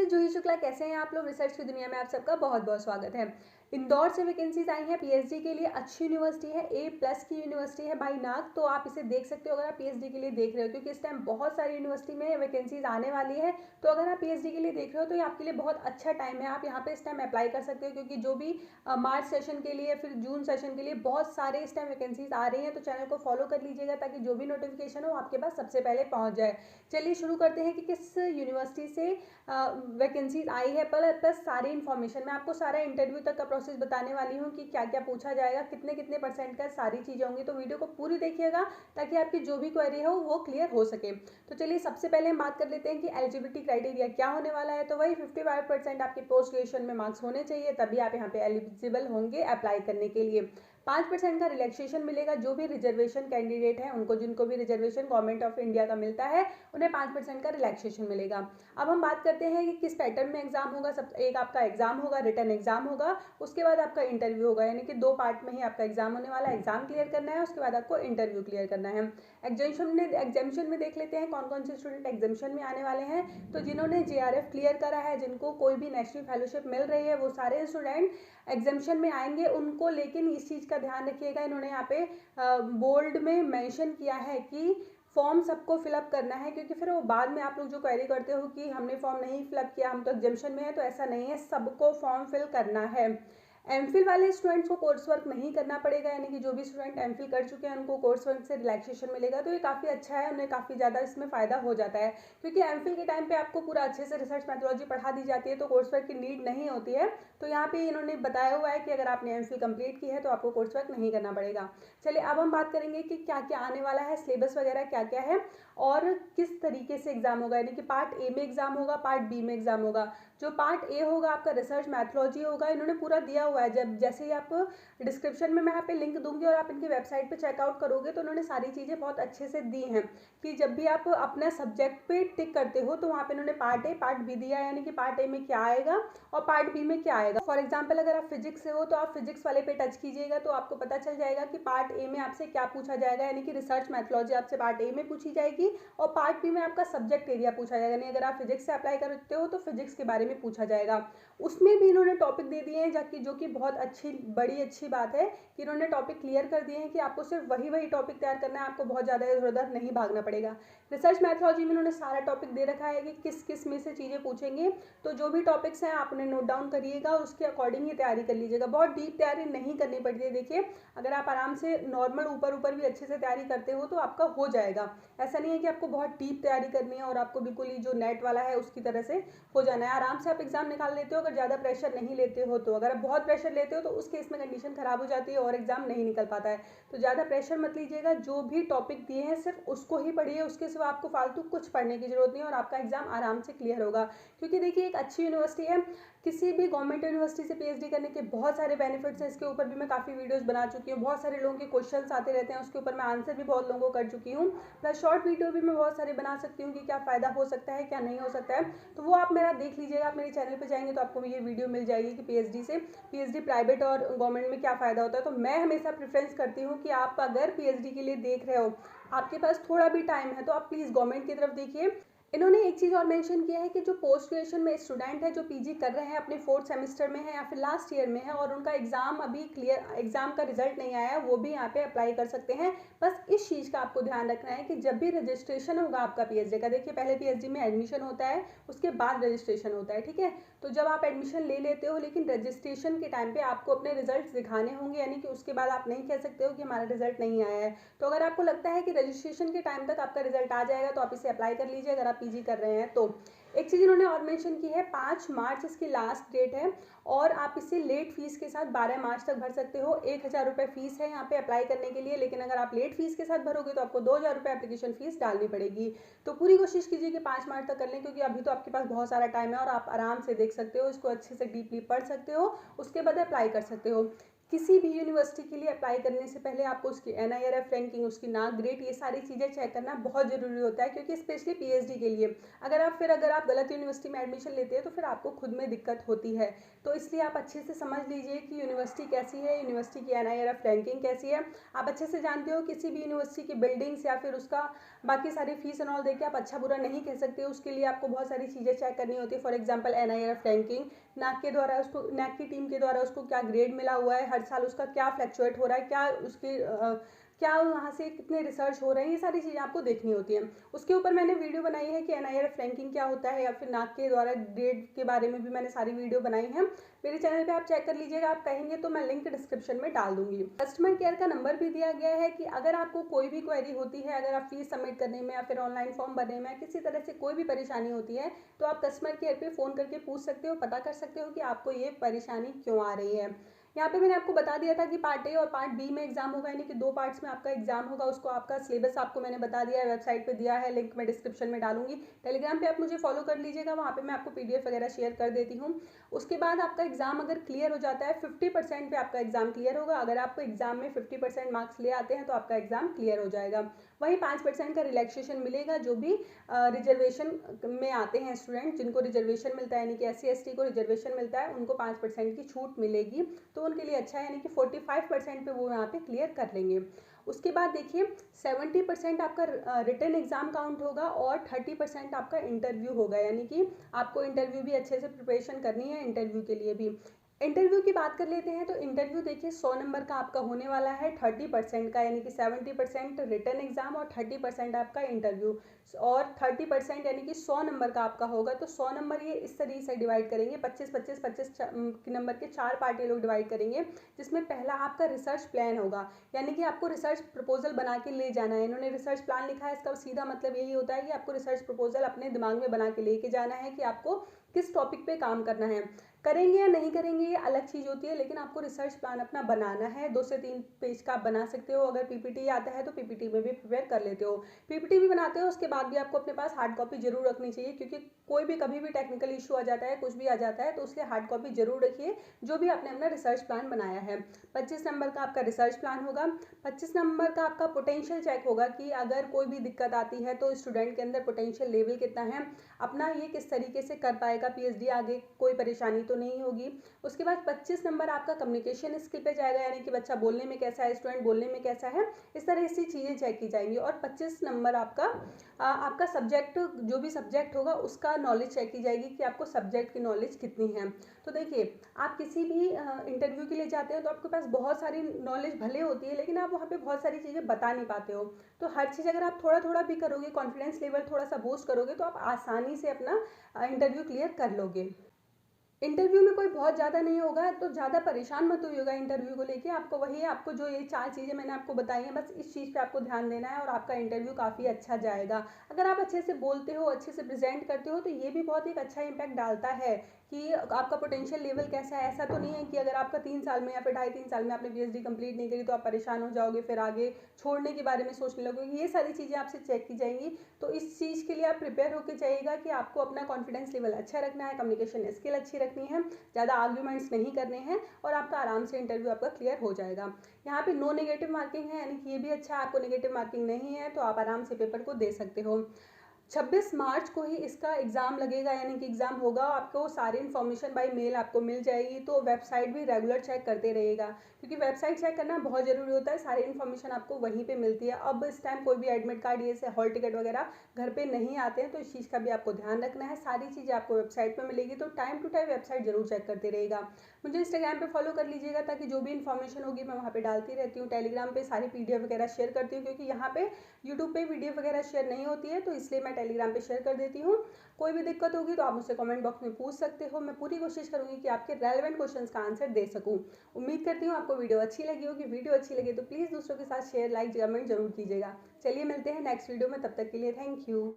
जूही शुक्ला, कैसे हैं आप लोग। रिसर्च की दुनिया में आप सबका बहुत बहुत स्वागत है। इंदौर से वैकेंसीज आई हैं पीएचडी के लिए। अच्छी यूनिवर्सिटी है, A+ की यूनिवर्सिटी है बाई नाक। तो आप इसे देख सकते हो अगर आप पीएचडी के लिए देख रहे हो, क्योंकि इस टाइम बहुत सारी यूनिवर्सिटी में वैकेंसीज आने वाली है। तो अगर आप पीएचडी के लिए देख रहे हो तो ये आपके लिए बहुत अच्छा टाइम है। आप यहाँ पे इस टाइम अप्लाई कर सकते हो, क्योंकि जो भी मार्च सेशन के लिए फिर जून सेशन के लिए बहुत सारे इस टाइम वैकेंसीज आ रही हैं। तो चैनल को फॉलो कर लीजिएगा ताकि जो भी नोटिफिकेशन हो आपके पास सबसे पहले पहुँच जाए। चलिए शुरू करते हैं कि किस यूनिवर्सिटी से वैकेंसीज आई है, प्लस सारी इन्फॉर्मेशन। मैं आपको सारा इंटरव्यू तक का प्रोसेस बताने वाली हूँ कि क्या क्या पूछा जाएगा, कितने कितने % का सारी चीज़ें होंगी। तो वीडियो को पूरी देखिएगा ताकि आपकी जो भी क्वेरी हो वो क्लियर हो सके। तो चलिए सबसे पहले हम बात कर लेते हैं कि एलिजिबिलिटी क्राइटेरिया क्या होने वाला है। तो वही 55% आपके पोस्ट ग्रेजुएशन में मार्क्स होने चाहिए, तभी आप यहाँ पे एलिजिबल होंगे अप्लाई करने के लिए। 5% का रिलैक्सेशन मिलेगा जो भी रिजर्वेशन कैंडिडेट हैं उनको, जिनको भी रिजर्वेशन गवर्नमेंट ऑफ इंडिया का मिलता है, उन्हें 5% का रिलैक्सेशन मिलेगा। अब हम बात करते हैं कि किस पैटर्न में एग्जाम होगा। सब एक आपका एग्जाम होगा, रिटन एग्जाम होगा, उसके बाद आपका इंटरव्यू होगा। यानी कि 2 पार्ट में ही आपका एग्जाम होने वाला है। एग्जाम क्लियर करना है, उसके बाद आपको इंटरव्यू क्लियर करना है। एग्जामिशन में देख लेते हैं कौन कौन से स्टूडेंट एग्जामिशन में आने वाले हैं। तो जिन्होंने JRF क्लियर करा है, जिनको कोई भी नेशनल फेलोशिप मिल रही है, वो सारे स्टूडेंट एग्जामिशन में आएंगे। उनको लेकिन इस चीज़ का ध्यान रखिएगा, इन्होंने यहाँ पे बोल्ड में मेंशन किया है कि फॉर्म सबको फिलअप करना है, क्योंकि फिर वो बाद में आप लोग जो क्वेरी करते हो कि हमने फॉर्म नहीं फिलअप किया, हम तो एग्जामिशन में है। तो ऐसा नहीं है, सबको फॉर्म फिल करना है। एमफिल वाले स्टूडेंट्स को कोर्स वर्क नहीं करना पड़ेगा, यानी कि जो भी स्टूडेंट एमफिल कर चुके हैं उनको कोर्स वर्क से रिलैक्सेशन मिलेगा। तो ये काफ़ी अच्छा है, उन्हें काफ़ी ज़्यादा इसमें फ़ायदा हो जाता है, क्योंकि एमफिल के टाइम पे आपको पूरा अच्छे से रिसर्च मैथोलॉजी पढ़ा दी जाती है, तो कोर्स वर्क की नीड नहीं होती है। तो यहाँ पे इन्होंने बताया हुआ है कि अगर आपने एमफिल कंप्लीट की है तो आपको कोर्स वर्क नहीं करना पड़ेगा। चलिए अब हम बात करेंगे कि क्या क्या आने वाला है, सिलेबस वगैरह क्या क्या है और किस तरीके से एग्जाम होगा। यानी कि पार्ट ए में एग्जाम होगा, पार्ट बी में एग्जाम होगा। जो पार्ट ए होगा आपका रिसर्च मैथोलॉजी होगा, इन्होंने पूरा दिया हुआ है। जब जैसे ही आप डिस्क्रिप्शन में मैं यहाँ पे लिंक दूंगी और आप इनकी वेबसाइट पे चेकआउट करोगे तो उन्होंने सारी चीज़ें बहुत अच्छे से दी हैं कि जब भी आप अपना सब्जेक्ट पे टिक करते हो तो वहाँ पे इन्होंने पार्ट ए पार्ट बी दिया है, यानी कि पार्ट ए में क्या आएगा और पार्ट बी में क्या आएगा। फॉर एग्जाम्पल अगर आप फिजिक्स से हो तो आप फिजिक्स वाले पे टच कीजिएगा तो आपको पता चल जाएगा कि पार्ट ए में आपसे क्या पूछा जाएगा, यानी कि रिसर्च मैथोलॉजी आपसे पार्ट ए में पूछी जाएगी और पार्ट बी में आपका सब्जेक्ट एरिया पूछा जाएगा। यानी अगर आप फिजिक्स से अप्लाई करते हो तो फिजिक्स के बारे में पूछा जाएगा। उसमें भी इन्होंने टॉपिक दे दिए हैं, जो कि बहुत बड़ी अच्छी बात है कि इन्होंने टॉपिक क्लियर कर दिए हैं कि आपको सिर्फ वही टॉपिक तैयार करना है, आपको बहुत ज़्यादा इधर उधर नहीं भागना पड़ेगा। रिसर्च मैथोलॉजी में इन्होंने सारा टॉपिक दे रखा है कि किस किस में से चीज़ें पूछेंगे। तो जो भी टॉपिक्स हैं आप उन्हें नोट डाउन करिएगा और उसके अकॉर्डिंग ही तैयारी कर लीजिएगा। बहुत डीप तैयारी नहीं करनी पड़ती है। देखिए अगर आप आराम से नॉर्मल ऊपर भी अच्छे से तैयारी करते हो तो आपका हो जाएगा। ऐसा नहीं है कि आपको बहुत डीप तैयारी करनी है और आपको बिल्कुल ही जो नेट वाला है उसकी तरह से हो जाना है। आराम से आप एग्जाम निकाल लेते हो अगर ज़्यादा प्रेशर नहीं लेते हो। तो अगर आप बहुत प्रेशर लेते हो तो उस केस में कंडीशन खराब हो जाती है और एग्जाम नहीं निकल पाता है। तो ज़्यादा प्रेशर मत लीजिएगा, जो भी टॉपिक दिए हैं सिर्फ उसको ही पढ़िए, उसके सिवा आपको फालतू कुछ पढ़ने की जरूरत नहीं है और आपका एग्जाम आराम से क्लियर होगा। क्योंकि देखिए एक अच्छी यूनिवर्सिटी है, किसी भी गवर्नमेंट यूनिवर्सिटी से पीएचडी करने के बहुत सारे बेनिफिट्स हैं। इसके ऊपर भी मैं काफ़ी वीडियोस बना चुकी हूँ, बहुत सारे लोगों के क्वेश्चंस आते रहते हैं, उसके ऊपर मैं आंसर भी बहुत लोगों को कर चुकी हूँ। प्लस शॉर्ट वीडियो भी मैं बहुत सारे बना सकती हूँ कि क्या फ़ायदा हो सकता है क्या नहीं हो सकता है। तो वो आप मेरा देख लीजिएगा, आप मेरे चैनल पर जाएंगे तो आपको ये वीडियो मिल जाएगी कि पीएचडी प्राइवेट और गवर्नमेंट में क्या फ़ायदा होता है। तो मैं हमेशा प्रेफरेंस करती हूँ कि आप अगर पीएचडी के लिए देख रहे हो, आपके पास थोड़ा भी टाइम है, तो आप प्लीज़ गवर्नमेंट की तरफ देखिए। इन्होंने एक चीज़ और मेंशन किया है कि जो पोस्ट ग्रेजुएशन में स्टूडेंट है, जो पीजी कर रहे हैं, अपने 4th सेमेस्टर में है या फिर लास्ट ईयर में है और उनका एग्जाम अभी क्लियर, एग्जाम का रिजल्ट नहीं आया है, वो भी यहाँ पे अप्लाई कर सकते हैं। बस इस चीज़ का आपको ध्यान रखना है कि जब भी रजिस्ट्रेशन होगा आपका पीएचडी का, देखिए पहले पीएचडी में एडमिशन होता है, उसके बाद रजिस्ट्रेशन होता है, ठीक है। तो जब आप एडमिशन ले लेते हो लेकिन रजिस्ट्रेशन के टाइम पे आपको अपने रिजल्ट दिखाने होंगे, यानी कि उसके बाद आप नहीं कह सकते हो कि हमारा रिजल्ट नहीं आया है। तो अगर आपको लगता है कि रजिस्ट्रेशन के टाइम तक आपका रिजल्ट आ जाएगा तो आप इसे अप्लाई कर लीजिए अगर आप पीजी कर रहे हैं तो। एक चीज़ इन्होंने और मेंशन की है, 5 मार्च इसकी लास्ट डेट है और आप इसे लेट फीस के साथ 12 मार्च तक भर सकते हो। 1000 रुपये फीस है यहाँ पे अप्लाई करने के लिए, लेकिन अगर आप लेट फीस के साथ भरोगे तो आपको 2000 रुपये एप्लीकेशन फीस डालनी पड़ेगी। तो पूरी कोशिश कीजिए कि 5 मार्च तक कर लें, क्योंकि अभी तो आपके पास बहुत सारा टाइम है और आप आराम से देख सकते हो, इसको अच्छे से डीपली पढ़ सकते हो, उसके बाद अप्लाई कर सकते हो। किसी भी यूनिवर्सिटी के लिए अप्लाई करने से पहले आपको उसकी NIRF रैंकिंग, उसकी नाक ग्रेड, ये सारी चीज़ें चेक करना बहुत ज़रूरी होता है, क्योंकि स्पेशली PhD के लिए अगर आप गलत यूनिवर्सिटी में एडमिशन लेते हैं तो फिर आपको खुद में दिक्कत होती है। तो इसलिए आप अच्छे से समझ लीजिए कि यूनिवर्सिटी कैसी है, यूनिवर्सिटी की NIRF रैंकिंग कैसी है। आप अच्छे से जानते हो किसी भी यूनिवर्सिटी की बिल्डिंग्स या फिर उसका बाकी सारी फीस एंड ऑल देके आप अच्छा बुरा नहीं कह सकते। उसके लिए आपको बहुत सारी चीज़ें चेक करनी होती है। फॉर एग्जाम्पल NIRF रैंकिंग, नाक की टीम के द्वारा उसको क्या ग्रेड मिला हुआ है, हर साल उसका क्या फ्लक्चुएट हो रहा है, क्या वहाँ से कितने रिसर्च हो रहे हैं, ये सारी चीज़ें आपको देखनी होती हैं। उसके ऊपर मैंने वीडियो बनाई है कि NIRF रैंकिंग क्या होता है, या फिर नाक के द्वारा ग्रेड के बारे में भी मैंने सारी वीडियो बनाई है। मेरे चैनल पे आप चेक कर लीजिएगा, आप कहेंगे तो मैं लिंक डिस्क्रिप्शन में डाल दूंगी। कस्टमर केयर का नंबर भी दिया गया है कि अगर आपको कोई भी क्वेरी होती है, अगर आप फीस सबमिट करने में या फिर ऑनलाइन फॉर्म भरने में किसी तरह से कोई भी परेशानी होती है, तो आप कस्टमर केयर पे फ़ोन करके पूछ सकते हो, पता कर सकते हो कि आपको ये परेशानी क्यों आ रही है। यहाँ पे मैंने आपको बता दिया था कि पार्ट ए और पार्ट बी में एग्जाम होगा, यानी कि 2 पार्ट्स में आपका एग्जाम होगा। उसको आपका सिलेबस आपको मैंने बता दिया है, वेबसाइट पे दिया है, लिंक मैं डिस्क्रिप्शन में डालूंगी। टेलीग्राम पे आप मुझे फॉलो कर लीजिएगा, वहाँ पे मैं आपको PDF वगैरह शेयर कर देती हूँ। उसके बाद आपका एग्जाम अगर क्लियर हो जाता है, 50% पे आपका एग्जाम क्लियर होगा। अगर आपको एग्जाम में 50% मार्क्स ले आते हैं तो आपका एग्जाम क्लियर हो जाएगा। वहीं 5% का रिलैक्सेशन मिलेगा जो भी रिजर्वेशन में आते हैं स्टूडेंट, जिनको रिजर्वेशन मिलता है, यानी कि SC ST को रिजर्वेशन मिलता है, उनको 5% की छूट मिलेगी। तो उनके लिए अच्छा है, यानी कि 45% पे वो यहाँ पे क्लियर कर लेंगे। उसके बाद देखिए 70% आपका रिटन एग्जाम काउंट होगा और 30% आपका इंटरव्यू होगा, यानी कि आपको इंटरव्यू भी अच्छे से प्रिपरेशन करनी है। इंटरव्यू के लिए भी इंटरव्यू की बात कर लेते हैं, तो इंटरव्यू देखिए 100 नंबर का आपका होने वाला है, 30% का, यानी कि 70% रिटन एग्जाम और 30% आपका इंटरव्यू, और 30% यानी कि 100 नंबर का आपका होगा। तो 100 नंबर ये इस तरीके से डिवाइड करेंगे, 25-25-25 नंबर के 4 पार्ट ये लोग डिवाइड करेंगे, जिसमें पहला आपका रिसर्च प्लान होगा, यानी कि आपको रिसर्च प्रपोजल बना के ले जाना है। इन्होंने रिसर्च प्लान लिखा है, इसका सीधा मतलब यही होता है कि आपको रिसर्च प्रपोजल अपने दिमाग में बना के लेके जाना है कि आपको किस टॉपिक पे काम करना है। करेंगे या नहीं करेंगे ये अलग चीज़ होती है, लेकिन आपको रिसर्च प्लान अपना बनाना है। 2 से 3 पेज का आप बना सकते हो। अगर PPT आता है तो PPT में भी प्रिपेयर कर लेते हो। PPT भी बनाते हो, उसके बाद भी आपको अपने पास हार्ड कॉपी जरूर रखनी चाहिए, क्योंकि कोई भी कभी भी टेक्निकल इशू आ जाता है, कुछ भी आ जाता है, तो उसलिए हार्ड कॉपी जरूर रखिए जो भी आपने अपना रिसर्च प्लान बनाया है। 25 नंबर का आपका रिसर्च प्लान होगा। 25 नंबर का आपका पोटेंशियल चेक होगा कि अगर कोई भी दिक्कत आती है तो स्टूडेंट के अंदर पोटेंशियल लेवल कितना है, अपना ये किस तरीके से कर पाएगा, PhD आगे कोई परेशानी तो नहीं होगी। उसके बाद 25 नंबर आपका कम्युनिकेशन स्किल पे जाएगा, यानी कि बच्चा बोलने में कैसा है, स्टूडेंट बोलने में कैसा है, इस तरह से चीज़ें चेक की जाएंगी। और 25 नंबर आपका सब्जेक्ट, जो भी सब्जेक्ट होगा उसका नॉलेज चेक की जाएगी कि आपको सब्जेक्ट की नॉलेज कितनी है। तो देखिए आप किसी भी इंटरव्यू के लिए जाते हो तो आपके पास बहुत सारी नॉलेज भले होती है, लेकिन आप वहाँ पे बहुत सारी चीज़ें बता नहीं पाते हो। तो हर चीज़ अगर आप थोड़ा थोड़ा भी करोगे, कॉन्फिडेंस लेवल थोड़ा सा बूस्ट करोगे, तो आप आसानी से अपना इंटरव्यू क्लियर कर लोगे। इंटरव्यू में कोई बहुत ज़्यादा नहीं होगा, तो ज़्यादा परेशान मत होइएगा इंटरव्यू को लेके। आपको वही, आपको जो ये 4 चीज़ें मैंने आपको बताई हैं, बस इस चीज़ पे आपको ध्यान देना है और आपका इंटरव्यू काफ़ी अच्छा जाएगा। अगर आप अच्छे से बोलते हो, अच्छे से प्रेजेंट करते हो, तो ये भी बहुत एक अच्छा इम्पैक्ट डालता है कि आपका पोटेंशियल लेवल कैसा है। ऐसा तो नहीं है कि अगर आपका 3 साल में या फिर 2.5-3 साल में आपने PhD कंप्लीट नहीं करी तो आप परेशान हो जाओगे, फिर आगे छोड़ने के बारे में सोचने लगोगे। ये सारी चीज़ें आपसे चेक की जाएंगी। तो इस चीज़ के लिए आप प्रिपेयर होकर जाइएगा कि आपको अपना कॉन्फिडेंस लेवल अच्छा रखना है, कम्युनिकेशन स्किल अच्छी रखनी है, ज़्यादा आर्ग्यूमेंट्स नहीं करने हैं, और आपका आराम से इंटरव्यू आपका क्लियर हो जाएगा। यहाँ पे नो नेगेटिव मार्किंग है, यानी कि ये भी अच्छा है, आपको नेगेटिव मार्किंग नहीं है तो आप आराम से पेपर को दे सकते हो। 26 मार्च को ही इसका एग्ज़ाम लगेगा, यानी कि एग्ज़ाम होगा। आपको सारी इन्फॉर्मेशन बाय मेल आपको मिल जाएगी। तो वेबसाइट भी रेगुलर चेक करते रहिएगा, क्योंकि वेबसाइट चेक करना बहुत ज़रूरी होता है। सारी इन्फॉर्मेशन आपको वहीं पे मिलती है। अब इस टाइम कोई भी एडमिट कार्ड, ये से हॉल टिकट वगैरह घर पे नहीं आते हैं, तो इस चीज़ का भी आपको ध्यान रखना है। सारी चीज़ें आपको वेबसाइट पर मिलेगी, तो टाइम टू टाइम वेबसाइट जरूर चेक करते रहिएगा। मुझे इंस्टाग्राम पे फॉलो कर लीजिएगा, ताकि जो भी इन्फॉर्मेशन होगी मैं वहाँ पे डालती रहती हूँ। टेलीग्राम पे सारी PDF वगैरह शेयर करती हूँ, क्योंकि यहाँ पे यूट्यूब पे PDF वगैरह शेयर नहीं होती है, तो इसलिए मैं टेलीग्राम पे शेयर कर देती हूँ। कोई भी दिक्कत होगी तो आप मुझसे कमेंट बॉक्स में पूछ सकते हो। मैं पूरी कोशिश करूँगी कि आपके रेलेवेंट क्वेश्चंस का आंसर दे सकूँ। उम्मीद करती हूँ आपको वीडियो अच्छी लगी होगी। वीडियो अच्छी लगे तो प्लीज़ दूसरों के साथ शेयर, लाइक, कमेंट जरूर कीजिएगा। चलिए मिलते हैं नेक्स्ट वीडियो में, तब तक के लिए थैंक यू।